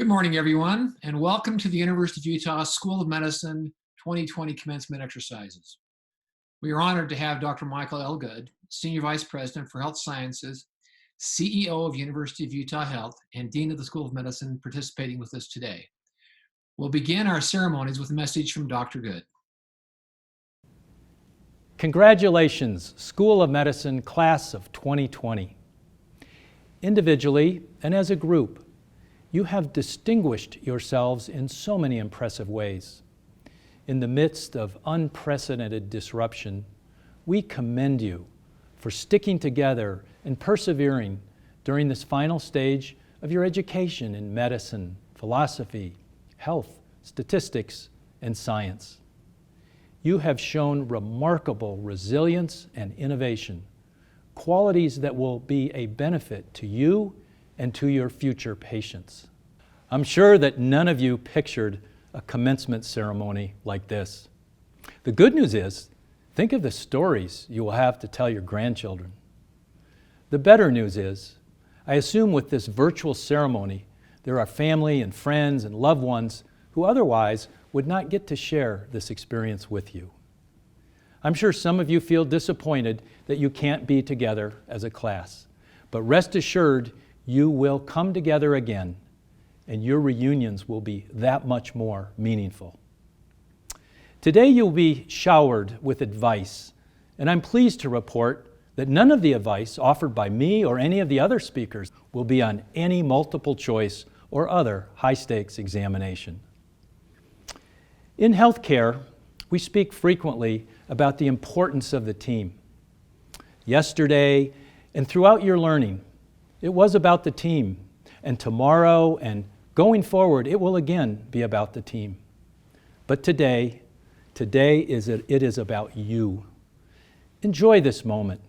Good morning, everyone, and welcome to the University of Utah School of Medicine 2020 Commencement Exercises. We are honored to have Dr. Michael L. Good, Senior Vice President for Health Sciences, CEO of University of Utah Health, and Dean of the School of Medicine participating with us today. We'll begin our ceremonies with a message from Dr. Good. Congratulations, School of Medicine Class of 2020. Individually and as a group, you have distinguished yourselves in so many impressive ways. In the midst of unprecedented disruption, we commend you for sticking together and persevering during this final stage of your education in medicine, philosophy, health, statistics, and science. You have shown remarkable resilience and innovation, qualities that will be a benefit to you and to your future patients. I'm sure that none of you pictured a commencement ceremony like this. The good news is, think of the stories you will have to tell your grandchildren. The better news is, I assume with this virtual ceremony, there are family and friends and loved ones who otherwise would not get to share this experience with you. I'm sure some of you feel disappointed that you can't be together as a class, but rest assured, you will come together again, and your reunions will be that much more meaningful. Today you'll be showered with advice, and I'm pleased to report that none of the advice offered by me or any of the other speakers will be on any multiple choice or other high-stakes examination. In healthcare, we speak frequently about the importance of the team. Yesterday and throughout your learning, it was about the team, and tomorrow and going forward, it will again be about the team. But today, Today it is about you. Enjoy this moment.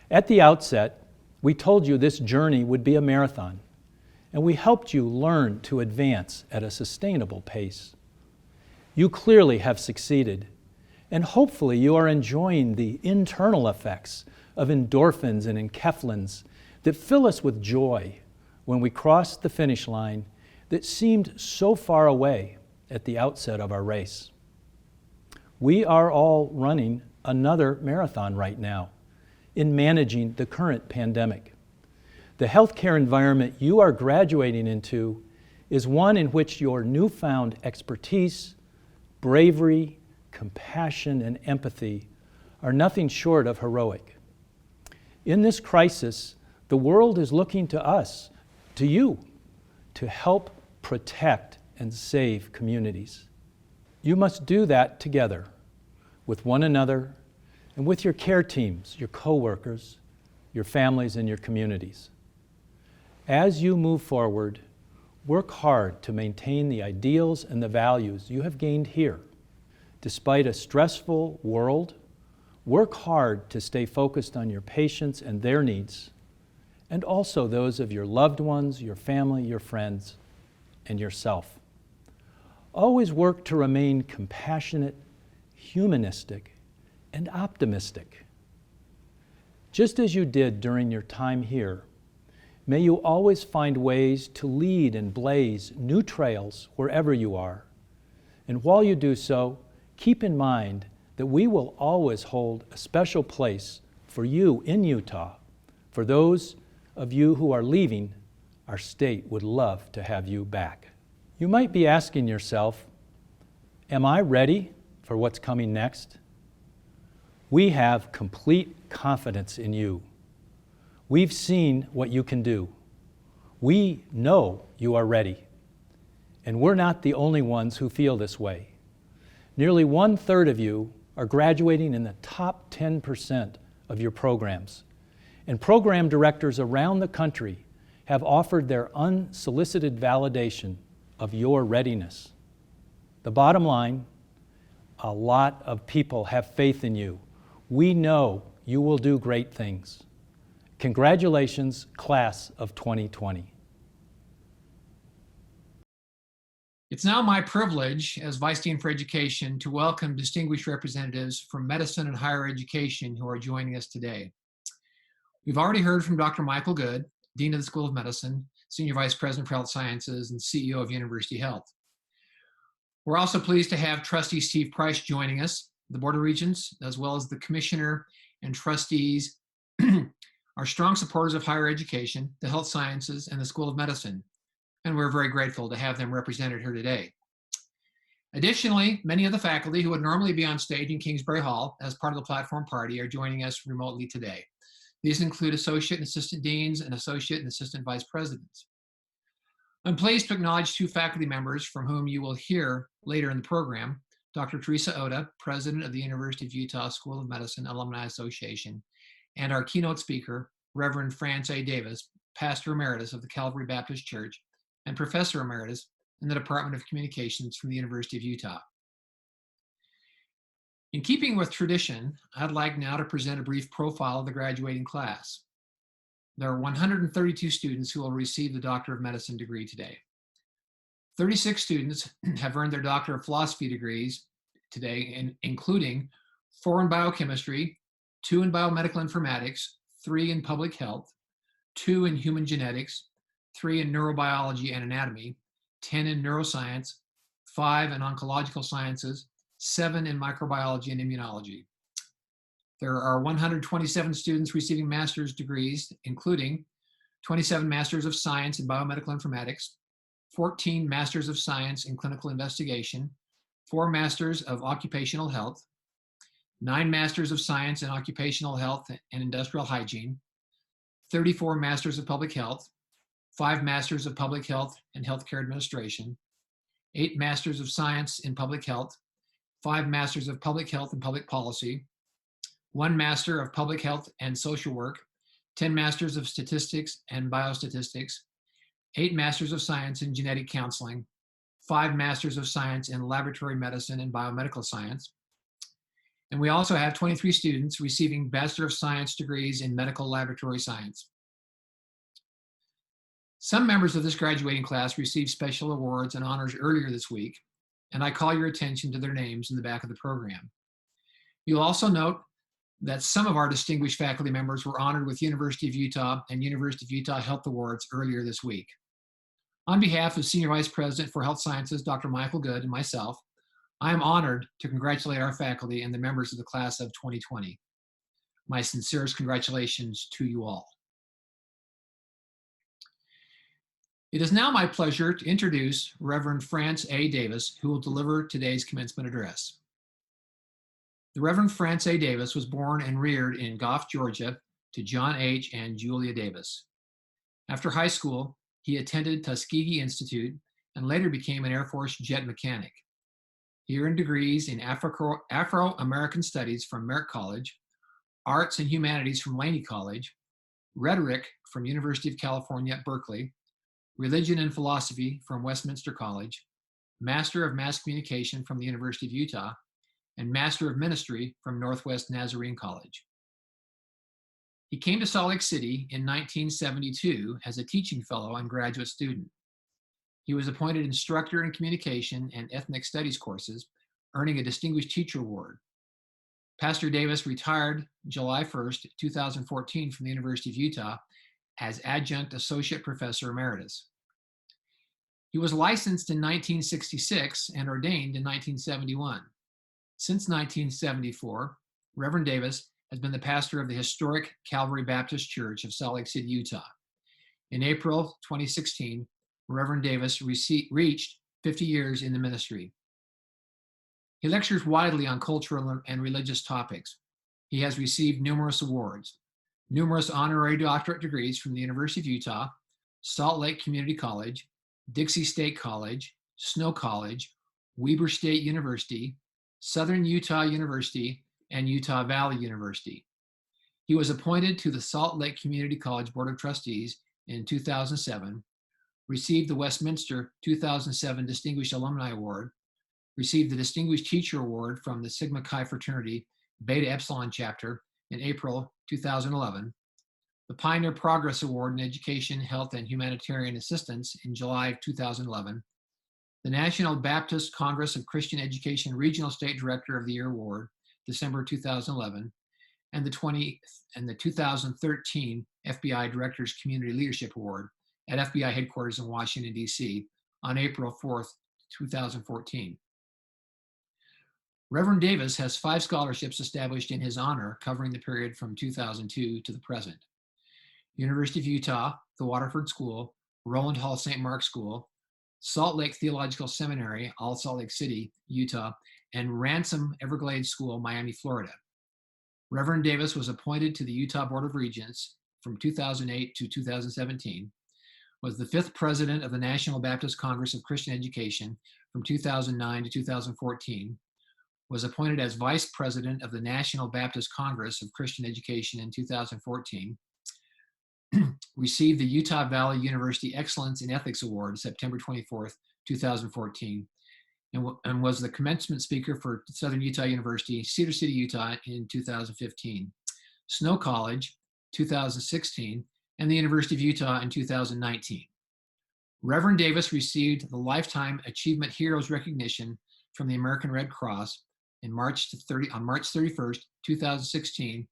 At the outset, we told you this journey would be a marathon, and we helped you learn to advance at a sustainable pace. You clearly have succeeded, and hopefully you are enjoying the internal effects of endorphins and enkephalins that fill us with joy when we cross the finish line that seemed so far away at the outset of our race. We are all running another marathon right now in managing the current pandemic. The healthcare environment you are graduating into is one in which your newfound expertise, bravery, compassion, and empathy are nothing short of heroic. In this crisis, the world is looking to us, to you, to help protect and save communities. You must do that together with one another and with your care teams, your coworkers, your families, and your communities. As you move forward, work hard to maintain the ideals and the values you have gained here. Despite a stressful world, work hard to stay focused on your patients and their needs, and also those of your loved ones, your family, your friends, and yourself. Always work to remain compassionate, humanistic, and optimistic. Just as you did during your time here, may you always find ways to lead and blaze new trails wherever you are. And while you do so, keep in mind that we will always hold a special place for you in Utah. For those of you who are leaving, our state would love to have you back. You might be asking yourself, am I ready for what's coming next? We have complete confidence in you. We've seen what you can do. We know you are ready. And we're not the only ones who feel this way. Nearly 1/3 of you are graduating in the top 10% of your programs. And program directors around the country have offered their unsolicited validation of your readiness. The bottom line, a lot of people have faith in you. We know you will do great things. Congratulations, class of 2020. It's now my privilege as Vice Dean for Education to welcome distinguished representatives from medicine and higher education who are joining us today. We've already heard from Dr. Michael Good, Dean of the School of Medicine, Senior Vice President for Health Sciences, and CEO of University Health. We're also pleased to have Trustee Steve Price joining us. The Board of Regents, as well as the Commissioner and trustees, are strong supporters of higher education, the health sciences, and the School of Medicine, and we're very grateful to have them represented here today. Additionally, many of the faculty who would normally be on stage in Kingsbury Hall as part of the platform party are joining us remotely today. These include associate and assistant deans and associate and assistant vice presidents. I'm pleased to acknowledge two faculty members from whom you will hear later in the program, Dr. Teresa Oda, President of the University of Utah School of Medicine Alumni Association, and our keynote speaker, Reverend France A. Davis, Pastor Emeritus of the Calvary Baptist Church and Professor Emeritus in the Department of Communications from the University of Utah. In keeping with tradition, I'd like now to present a brief profile of the graduating class. There are 132 students who will receive the Doctor of Medicine degree today. 36 students have earned their Doctor of Philosophy degrees today, including 4 in biochemistry, 2 in biomedical informatics, 3 in public health, 2 in human genetics, 3 in neurobiology and anatomy, 10 in neuroscience, 5 in oncological sciences, 7 in microbiology and immunology. There are 127 students receiving master's degrees, including 27 Masters of Science in Biomedical Informatics, 14 Masters of Science in Clinical Investigation, 4 Masters of Occupational Health, 9 Masters of Science in Occupational Health and Industrial Hygiene, 34 Masters of Public Health, 5 Masters of Public Health and Healthcare Administration, 8 Masters of Science in Public Health, 5 Masters of Public Health and Public Policy, 1 Master of Public Health and Social Work, 10 Masters of Statistics and Biostatistics, 8 Masters of Science in Genetic Counseling, 5 Masters of Science in Laboratory Medicine and Biomedical Science. And we also have 23 students receiving Bachelor of Science degrees in Medical Laboratory Science. Some members of this graduating class received special awards and honors earlier this week, and I call your attention to their names in the back of the program. You'll also note that some of our distinguished faculty members were honored with University of Utah and University of Utah Health Awards earlier this week. On behalf of Senior Vice President for Health Sciences, Dr. Michael Good, and myself, I am honored to congratulate our faculty and the members of the class of 2020. My sincerest congratulations to you all. It is now my pleasure to introduce Reverend France A. Davis, who will deliver today's commencement address. The Reverend France A. Davis was born and reared in Goff, Georgia, to John H. and Julia Davis. After high school, he attended Tuskegee Institute and later became an Air Force jet mechanic. He earned degrees in Afro-American Studies from Merritt College, Arts and Humanities from Laney College, Rhetoric from University of California at Berkeley, Religion and Philosophy from Westminster College, Master of Mass Communication from the University of Utah, and Master of Ministry from Northwest Nazarene College. He came to Salt Lake City in 1972 as a teaching fellow and graduate student. He was appointed instructor in communication and ethnic studies courses, earning a Distinguished Teacher Award. Pastor Davis retired July 1st, 2014 from the University of Utah as Adjunct Associate Professor Emeritus. He was licensed in 1966 and ordained in 1971. Since 1974, Reverend Davis has been the pastor of the historic Calvary Baptist Church of Salt Lake City, Utah. In April 2016, Reverend Davis reached 50 years in the ministry. He lectures widely on cultural and religious topics. He has received numerous awards, numerous honorary doctorate degrees from the University of Utah, Salt Lake Community College, Dixie State College, Snow College, Weber State University, Southern Utah University, and Utah Valley University. He was appointed to the Salt Lake Community College Board of Trustees in 2007, received the Westminster 2007 Distinguished Alumni Award, received the Distinguished Teacher Award from the Sigma Chi Fraternity Beta Epsilon Chapter in April 2011, the Pioneer Progress Award in Education, Health, and Humanitarian Assistance in July of 2011, the National Baptist Congress of Christian Education Regional State Director of the Year Award, December 2011, and the 2013 FBI Director's Community Leadership Award at FBI headquarters in Washington, D.C. on April 4th, 2014. Reverend Davis has 5 scholarships established in his honor covering the period from 2002 to the present. University of Utah, the Waterford School, Roland Hall St. Mark School, Salt Lake Theological Seminary, All Salt Lake City, Utah, and Ransom Everglades School, Miami, Florida. Reverend Davis was appointed to the Utah Board of Regents from 2008 to 2017, was the 5th president of the National Baptist Congress of Christian Education from 2009 to 2014, was appointed as vice president of the National Baptist Congress of Christian Education in 2014, received the Utah Valley University Excellence in Ethics Award September 24th, 2014, and was the commencement speaker for Southern Utah University, Cedar City, Utah in 2015, Snow College 2016, and the University of Utah in 2019. Reverend Davis received the Lifetime Achievement Heroes recognition from the American Red Cross on March 31st, 2016,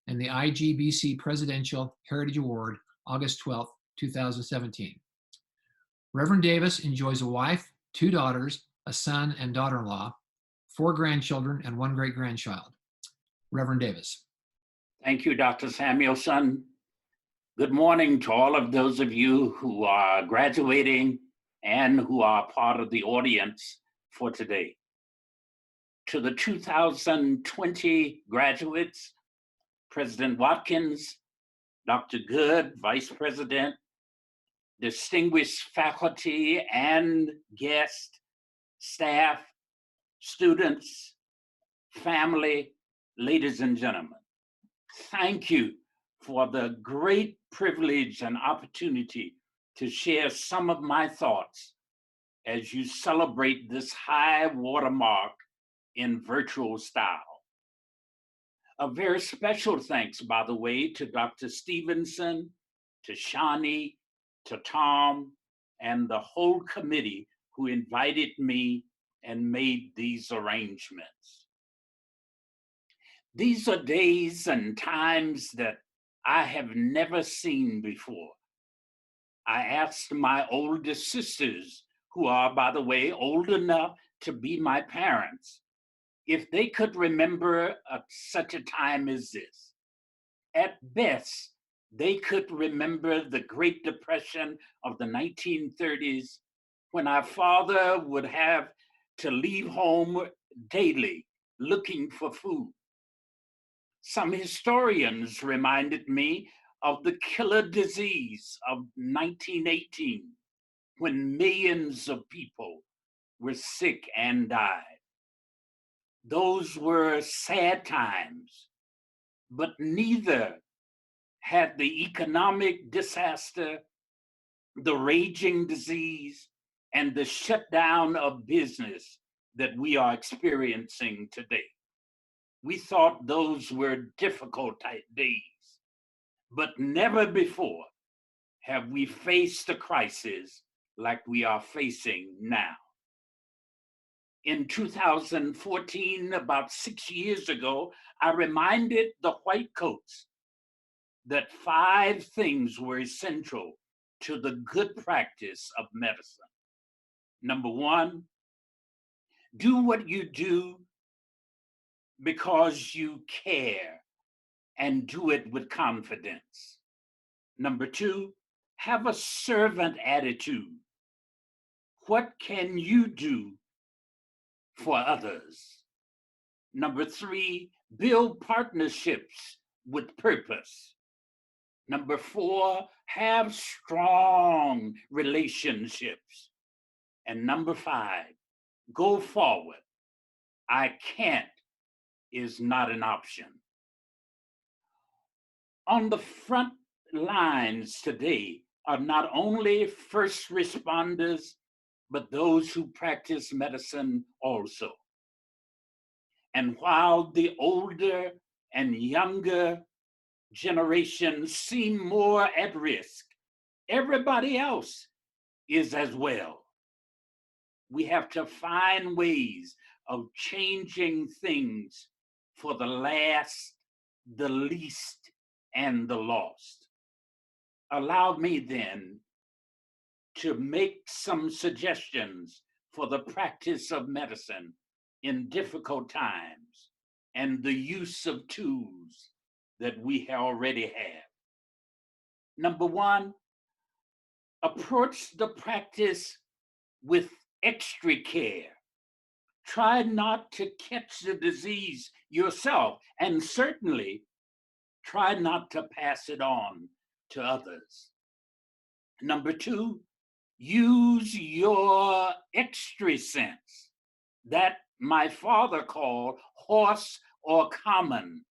and the IGBC Presidential Heritage Award August 12th, 2017. Reverend Davis enjoys a wife, 2 daughters, a son and daughter-in-law, 4 grandchildren, and 1 great-grandchild. Reverend Davis. Thank you, Dr. Samuelson. Good morning to all of those of you who are graduating and who are part of the audience for today. To the 2020 graduates, President Watkins, Dr. Good, Vice President, distinguished faculty and guests, staff, students, family, ladies and gentlemen, thank you for the great privilege and opportunity to share some of my thoughts as you celebrate this high watermark in virtual style. A very special thanks, by the way, to Dr. Stevenson, to Shani, to Tom, and the whole committee who invited me and made these arrangements. These are days and times that I have never seen before. I asked my oldest sisters, who are, by the way, old enough to be my parents, if they could remember such a time as this. At best, they could remember the Great Depression of the 1930s, when our father would have to leave home daily looking for food. Some historians reminded me of the killer disease of 1918, when millions of people were sick and died. Those were sad times, but neither had the economic disaster, the raging disease, and the shutdown of business that we are experiencing today. We thought those were difficult days, but never before have we faced a crisis like we are facing now. In 2014, about 6 years ago, I reminded the white coats that 5 things were essential to the good practice of medicine. Number 1, do what you do because you care and do it with confidence. Number 2, have a servant attitude. What can you do for others? Number 3, build partnerships with purpose. Number 4, have strong relationships. And number 5, go forward. I can't is not an option. On the front lines today are not only first responders, but those who practice medicine also. And while the older and younger generations seem more at risk, everybody else is as well. We have to find ways of changing things for the last, the least, and the lost. Allow me then to make some suggestions for the practice of medicine in difficult times and the use of tools that we already have. Number 1, approach the practice with extra care. Try not to catch the disease yourself, and certainly try not to pass it on to others. Number 2, use your extra sense, that my father called horse or common.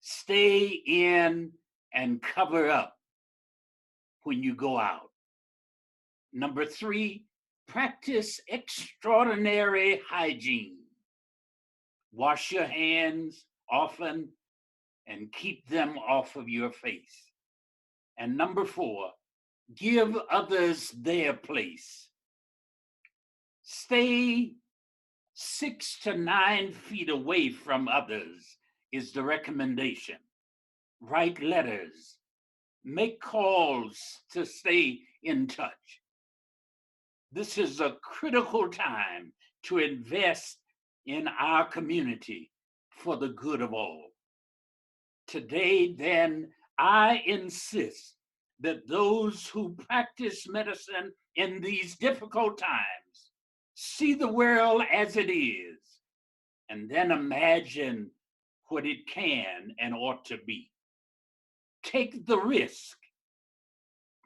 Stay in and cover up when you go out. Number 3, practice extraordinary hygiene. Wash your hands often and keep them off of your face. And number 4, give others their place. Stay 6 to 9 feet away from others is the recommendation. Write letters, make calls to stay in touch. This is a critical time to invest in our community for the good of all. Today, then, I insist that those who practice medicine in these difficult times see the world as it is, and then imagine what it can and ought to be. Take the risk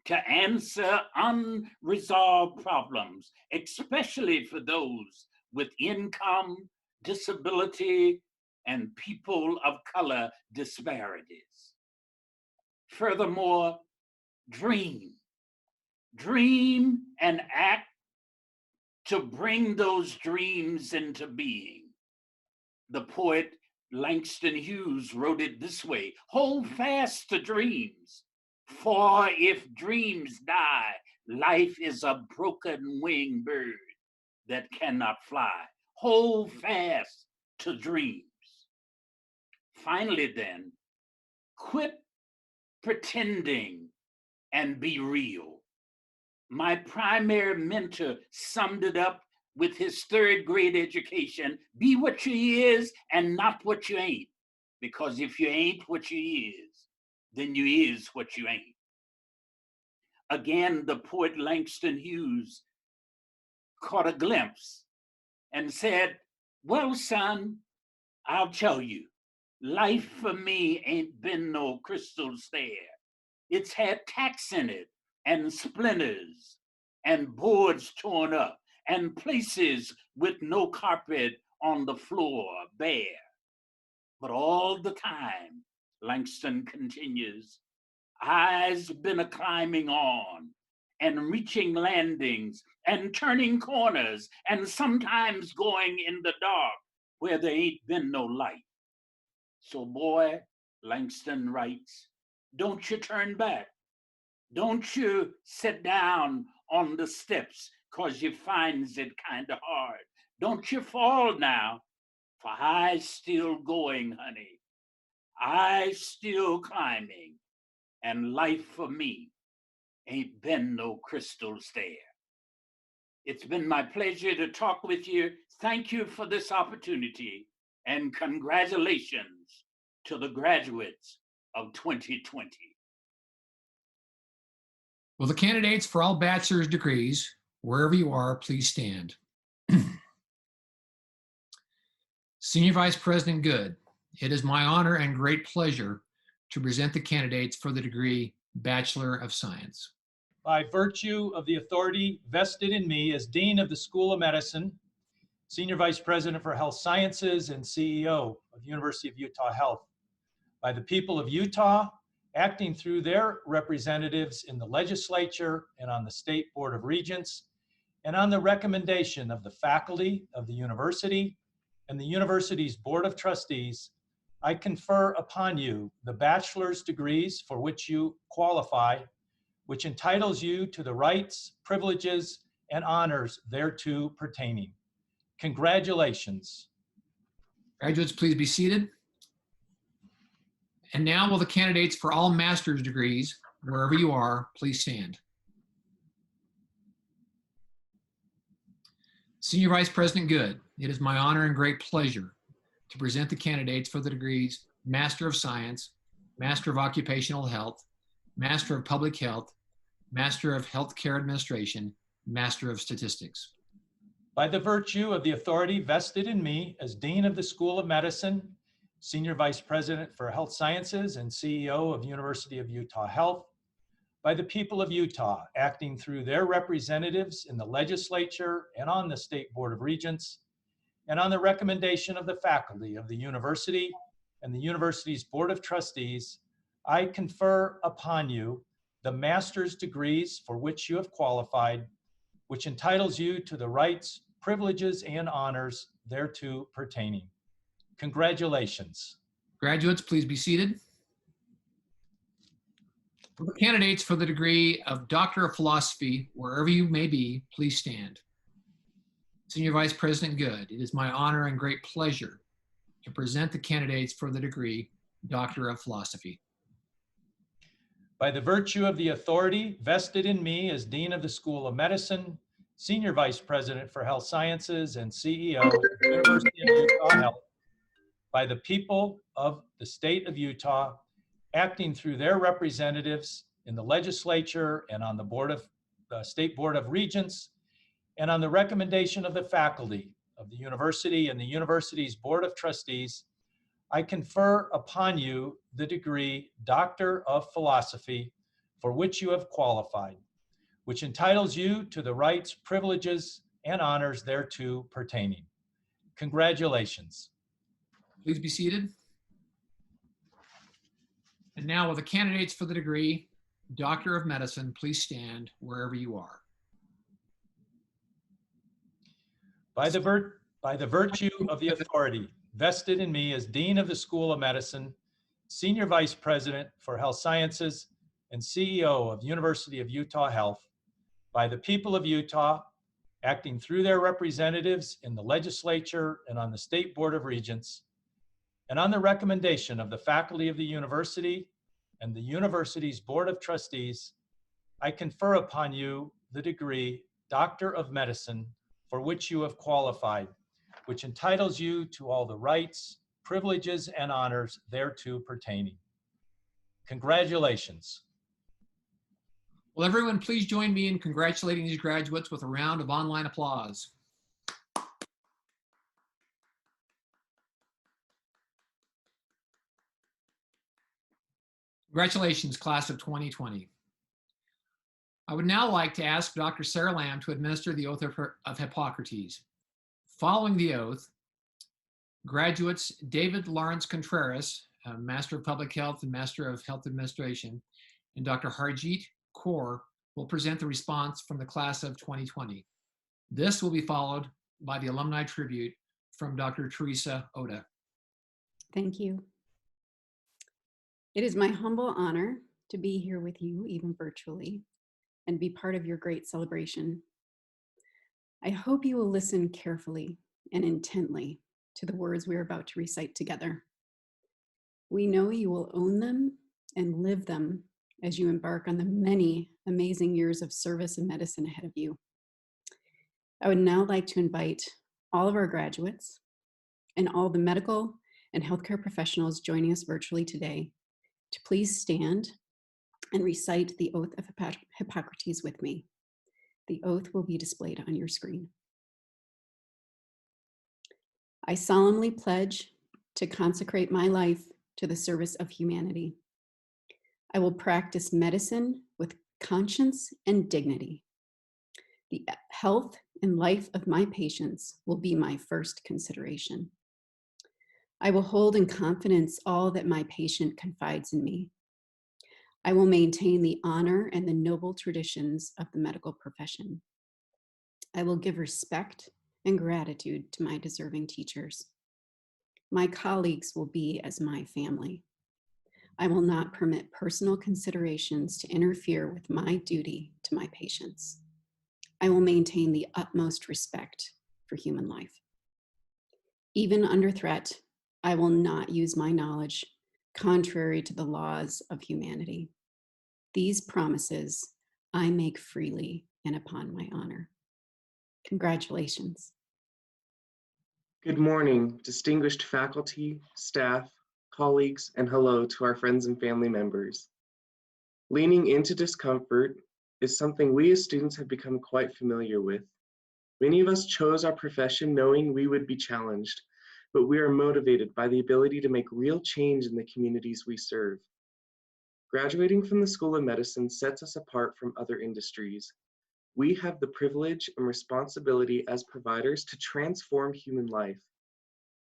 to answer unresolved problems, especially for those with income, disability, and people of color disparities. Furthermore, dream and act to bring those dreams into being. The poet Langston Hughes wrote it this way: hold fast to dreams, for if dreams die, life is a broken winged bird that cannot fly. Hold fast to dreams. Finally, then, quit pretending and be real. My primary mentor summed it up with his third grade education: be what you is and not what you ain't. Because if you ain't what you is, then you is what you ain't. Again, the poet Langston Hughes caught a glimpse and said, well, son, I'll tell you, life for me ain't been no crystal stair. It's had tacks in it and splinters and boards torn up and places with no carpet on the floor, bare. But all the time, Langston continues, I's been a climbing on and reaching landings and turning corners and sometimes going in the dark where there ain't been no light. So boy, Langston writes, don't you turn back. Don't you sit down on the steps cause you finds it kind of hard. Don't you fall now, for I still going, honey. I still climbing, and life for me ain't been no crystal stair. It's been my pleasure to talk with you. Thank you for this opportunity, and congratulations to the graduates of 2020. Will the candidates for all bachelor's degrees, wherever you are, please stand. Senior Vice President Good, it is my honor and great pleasure to present the candidates for the degree Bachelor of Science. By virtue of the authority vested in me as Dean of the School of Medicine, Senior Vice President for Health Sciences, and CEO of University of Utah Health, by the people of Utah, acting through their representatives in the legislature and on the State Board of Regents, and on the recommendation of the faculty of the university and the university's Board of Trustees, I confer upon you the bachelor's degrees for which you qualify, which entitles you to the rights, privileges, and honors thereto pertaining. Congratulations. Graduates, please be seated. And now will the candidates for all master's degrees, wherever you are, please stand. Senior Vice President Good, it is my honor and great pleasure to present the candidates for the degrees Master of Science, Master of Occupational Health, Master of Public Health, Master of Healthcare Administration, Master of Statistics. By the virtue of the authority vested in me as Dean of the School of Medicine, Senior Vice President for Health Sciences, and CEO of University of Utah Health, by the people of Utah, acting through their representatives in the legislature and on the State Board of Regents, and on the recommendation of the faculty of the university and the university's Board of Trustees, I confer upon you the master's degrees for which you have qualified, which entitles you to the rights, privileges, and honors thereto pertaining. Congratulations. Graduates, please be seated. For the candidates for the degree of Doctor of Philosophy, wherever you may be, please stand. Senior Vice President Good, it is my honor and great pleasure to present the candidates for the degree Doctor of Philosophy. By the virtue of the authority vested in me as Dean of the School of Medicine, Senior Vice President for Health Sciences, and CEO of the University of Utah Health, by the people of the state of Utah, acting through their representatives in the legislature and on the State Board of Regents, and on the recommendation of the faculty of the university and the university's Board of Trustees, I confer upon you the degree Doctor of Philosophy for which you have qualified, which entitles you to the rights, privileges, and honors thereto pertaining. Congratulations. Please be seated. And now will the candidates for the degree Doctor of Medicine please stand wherever you are. by the virtue of the authority vested in me as Dean of the School of Medicine, Senior Vice President for Health Sciences, and CEO of University of Utah Health, by the people of Utah, acting through their representatives in the legislature and on the State Board of Regents, and on the recommendation of the faculty of the university and the university's Board of Trustees, I confer upon you the degree Doctor of Medicine for which you have qualified, which entitles you to all the rights, privileges, and honors thereto pertaining. Congratulations. Will everyone please join me in congratulating these graduates with a round of online applause. Congratulations, class of 2020. I would now like to ask Dr. Sara M to administer the oath of Hippocrates. Following the oath, graduates David Lawrence Contreras, Master of Public Health and Master of Health Administration, and Dr. Harjit Kaur will present the response from the class of 2020. This will be followed by the alumni tribute from Dr. Teresa Oda. Thank you. It is my humble honor to be here with you, even virtually, and be part of your great celebration. I hope you will listen carefully and intently to the words we are about to recite together. We know you will own them and live them as you embark on the many amazing years of service and medicine ahead of you. I would now like to invite all of our graduates and all the medical and healthcare professionals joining us virtually today to please stand and recite the oath of Hippocrates with me. The oath will be displayed on your screen. I solemnly pledge to consecrate my life to the service of humanity. I will practice medicine with conscience and dignity. The health and life of my patients will be my first consideration. I will hold in confidence all that my patient confides in me. I will maintain the honor and the noble traditions of the medical profession. I will give respect and gratitude to my deserving teachers. My colleagues will be as my family. I will not permit personal considerations to interfere with my duty to my patients. I will maintain the utmost respect for human life. Even under threat, I will not use my knowledge contrary to the laws of humanity. These promises I make freely and upon my honor. Congratulations. Good morning, distinguished faculty, staff, colleagues, and hello to our friends and family members. Leaning into discomfort is something we as students have become quite familiar with. Many of us chose our profession knowing we would be challenged, but we are motivated by the ability to make real change in the communities we serve. Graduating from the School of Medicine sets us apart from other industries. We have the privilege and responsibility as providers to transform human life.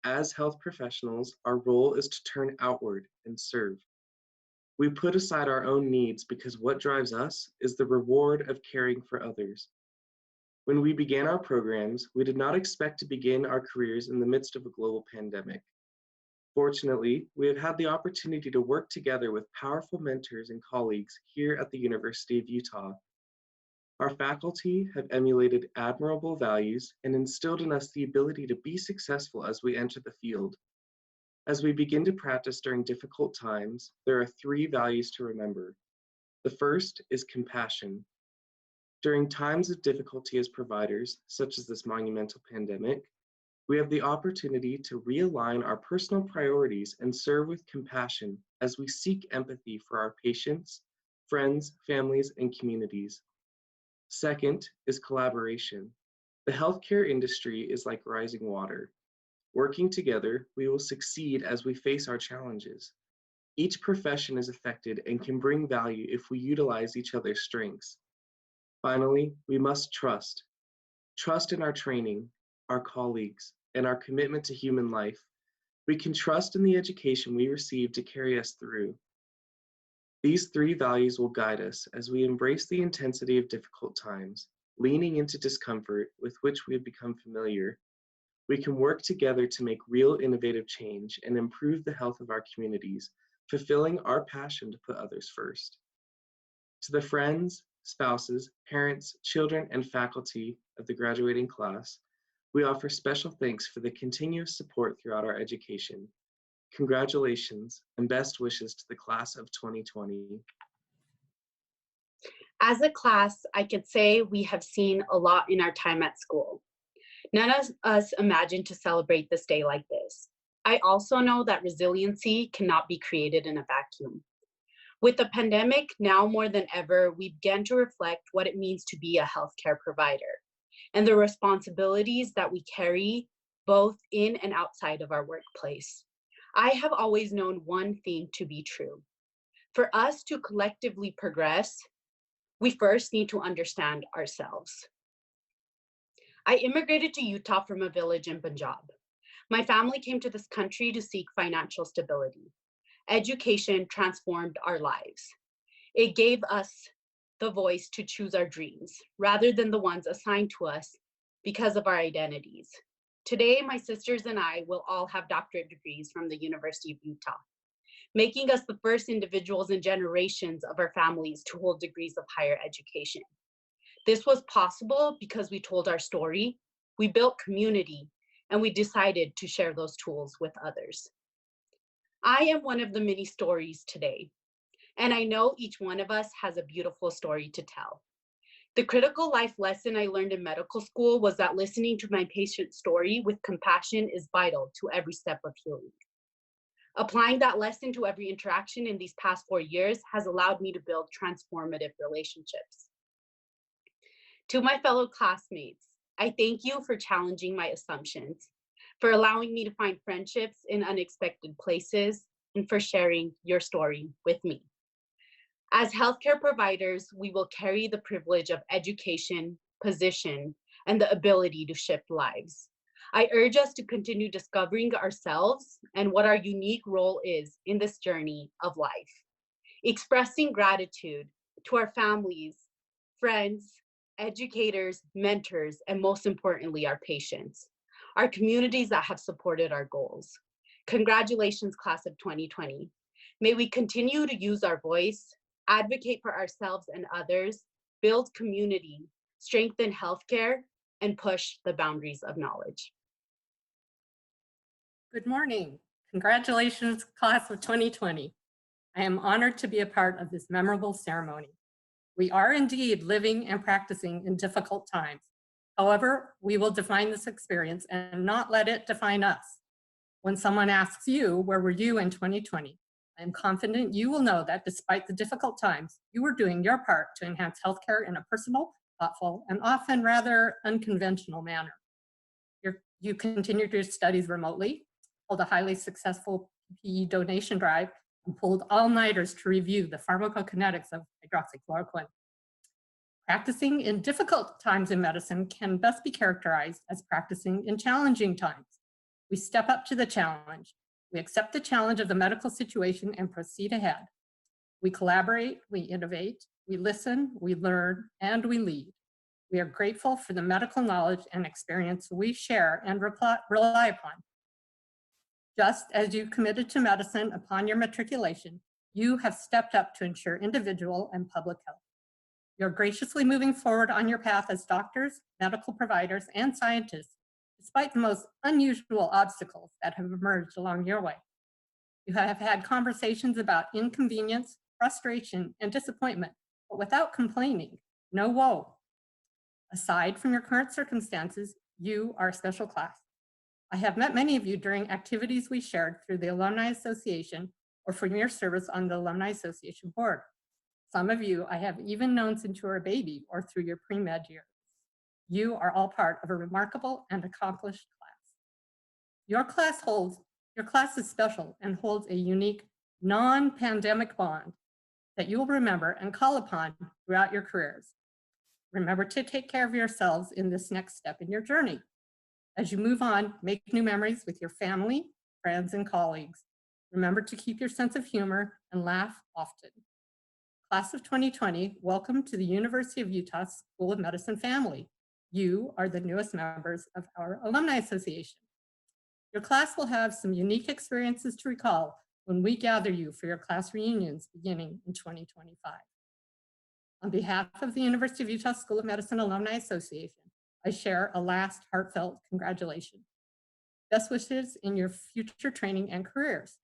As health professionals, our role is to turn outward and serve. We put aside our own needs because what drives us is the reward of caring for others. When we began our programs, we did not expect to begin our careers in the midst of a global pandemic. Fortunately, we have had the opportunity to work together with powerful mentors and colleagues here at the University of Utah. Our faculty have emulated admirable values and instilled in us the ability to be successful as we enter the field. As we begin to practice during difficult times, there are 3 values to remember. The first is compassion. During times of difficulty as providers, such as this monumental pandemic, we have the opportunity to realign our personal priorities and serve with compassion as we seek empathy for our patients, friends, families, and communities. Second is collaboration. The healthcare industry is like rising water. Working together, we will succeed as we face our challenges. Each profession is affected and can bring value if we utilize each other's strengths. Finally, we must trust. Trust in our training, our colleagues, and our commitment to human life. We can trust in the education we receive to carry us through. These 3 values will guide us as we embrace the intensity of difficult times. leaning into discomfort with which we have become familiar, we can work together to make real innovative change and improve the health of our communities, fulfilling our passion to put others first. To the friends, spouses, parents, children, and faculty of the graduating class, we offer special thanks for the continuous support throughout our education. Congratulations and best wishes to the class of 2020. As a class, I could say we have seen a lot in our time at school. None of us imagined to celebrate this day like this. I also know that resiliency cannot be created in a vacuum. With the pandemic, now more than ever, we began to reflect what it means to be a healthcare provider and the responsibilities that we carry both in and outside of our workplace. I have always known one thing to be true. For us to collectively progress, we first need to understand ourselves. I immigrated to Utah from a village in Punjab. My family came to this country to seek financial stability. Education transformed our lives. It gave us the voice to choose our dreams rather than the ones assigned to us because of our identities. Today, my sisters and I will all have doctorate degrees from the University of Utah, making us the first individuals in generations of our families to hold degrees of higher education. This was possible because we told our story, we built community, and we decided to share those tools with others. I am one of the many stories today, and I know each one of us has a beautiful story to tell. The critical life lesson I learned in medical school was that listening to my patient's story with compassion is vital to every step of healing. Applying that lesson to every interaction in these past 4 years has allowed me to build transformative relationships. To my fellow classmates, I thank you for challenging my assumptions, for allowing me to find friendships in unexpected places, and for sharing your story with me. As healthcare providers, we will carry the privilege of education, position, and the ability to shift lives. I urge us to continue discovering ourselves and what our unique role is in this journey of life. Expressing gratitude to our families, friends, educators, mentors, and most importantly, our patients, our communities that have supported our goals. Congratulations, class of 2020. May we continue to use our voice, advocate for ourselves and others, build community, strengthen healthcare, and push the boundaries of knowledge. Good morning. Congratulations, class of 2020. I am honored to be a part of this memorable ceremony. We are indeed living and practicing in difficult times. However, we will define this experience and not let it define us. When someone asks you, where were you in 2020? I am confident you will know that despite the difficult times, you were doing your part to enhance healthcare in a personal, thoughtful, and often rather unconventional manner. You continued your studies remotely, held a highly successful PPE donation drive, and pulled all-nighters to review the pharmacokinetics of hydroxychloroquine. Practicing in difficult times in medicine can best be characterized as practicing in challenging times. We step up to the challenge. We accept the challenge of the medical situation and proceed ahead. We collaborate, we innovate, we listen, we learn, and we lead. We are grateful for the medical knowledge and experience we share and rely upon. Just as you committed to medicine upon your matriculation, you have stepped up to ensure individual and public health. You're graciously moving forward on your path as doctors, medical providers, and scientists, despite the most unusual obstacles that have emerged along your way. You have had conversations about inconvenience, frustration, and disappointment, but without complaining, no woe. Aside from your current circumstances, you are a special class. I have met many of you during activities we shared through the Alumni Association or from your service on the Alumni Association board. Some of you I have even known since you were a baby or through your pre-med years. You are all part of a remarkable and accomplished class. Your class is special and holds a unique non-pandemic bond that you will remember and call upon throughout your careers. Remember to take care of yourselves in this next step in your journey. As you move on, make new memories with your family, friends, and colleagues. Remember to keep your sense of humor and laugh often. Class of 2020, welcome to the University of Utah School of Medicine family. You are the newest members of our Alumni Association. Your class will have some unique experiences to recall when we gather you for your class reunions beginning in 2025. On behalf of the University of Utah School of Medicine Alumni Association, I share a last heartfelt congratulations. Best wishes in your future training and careers.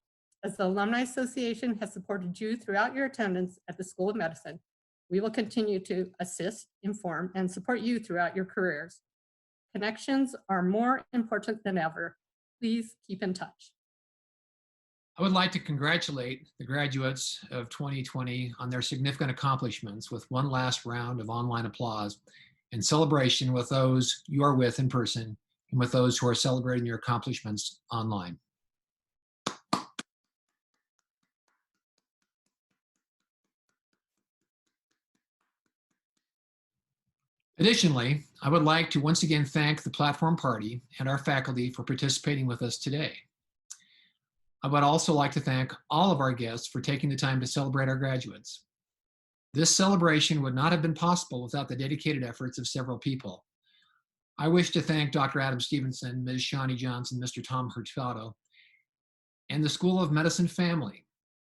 As the Alumni Association has supported you throughout your attendance at the School of Medicine, we will continue to assist, inform, and support you throughout your careers. Connections are more important than ever. Please keep in touch. I would like to congratulate the graduates of 2020 on their significant accomplishments with one last round of online applause and celebration with those you are with in person and with those who are celebrating your accomplishments online. Additionally, I would like to once again thank the Platform Party and our faculty for participating with us today. I would also like to thank all of our guests for taking the time to celebrate our graduates. This celebration would not have been possible without the dedicated efforts of several people. I wish to thank Dr. Adam Stevenson, Ms. Shawnee Johnson, Mr. Tom Hurtado, and the School of Medicine family,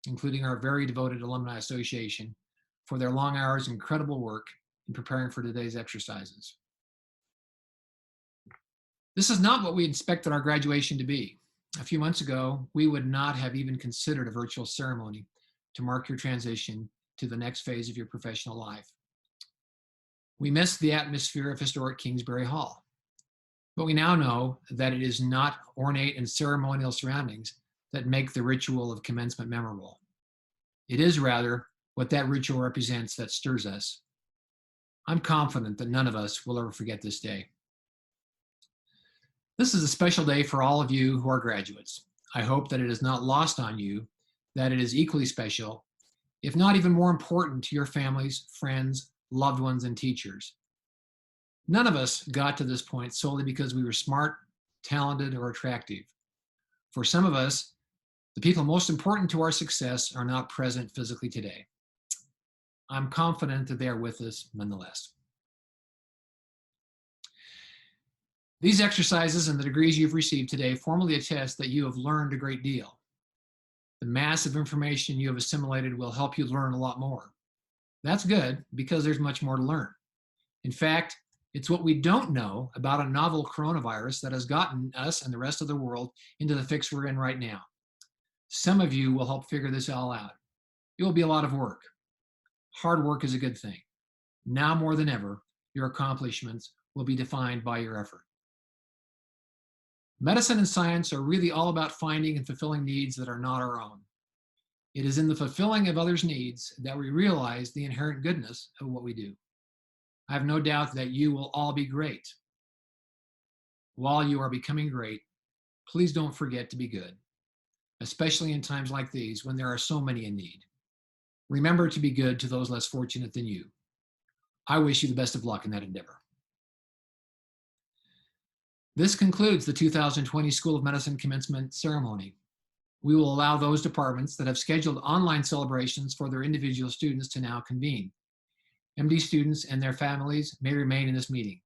including our very devoted Alumni Association, for their long hours and incredible work in preparing for today's exercises. This is not what we expected our graduation to be. A few months ago, we would not have even considered a virtual ceremony to mark your transition to the next phase of your professional life. We missed the atmosphere of historic Kingsbury Hall, but we now know that it is not ornate and ceremonial surroundings that make the ritual of commencement memorable. It is rather what that ritual represents that stirs us. I'm confident that none of us will ever forget this day. This is a special day for all of you who are graduates. I hope that it is not lost on you that it is equally special, if not even more important, to your families, friends, loved ones, and teachers. None of us got to this point solely because we were smart, talented, or attractive. For some of us, the people most important to our success are not present physically today. I'm confident that they are with us nonetheless. These exercises and the degrees you've received today formally attest that you have learned a great deal. The massive information you have assimilated will help you learn a lot more. That's good because there's much more to learn. In fact, it's what we don't know about a novel coronavirus that has gotten us and the rest of the world into the fix we're in right now. Some of you will help figure this all out. It will be a lot of work. Hard work is a good thing. Now more than ever, your accomplishments will be defined by your effort. Medicine and science are really all about finding and fulfilling needs that are not our own. It is in the fulfilling of others' needs that we realize the inherent goodness of what we do. I have no doubt that you will all be great. While you are becoming great, please don't forget to be good, especially in times like these when there are so many in need. Remember to be good to those less fortunate than you. I wish you the best of luck in that endeavor. This concludes the 2020 School of Medicine commencement ceremony. We will allow those departments that have scheduled online celebrations for their individual students to now convene. MD students and their families may remain in this meeting.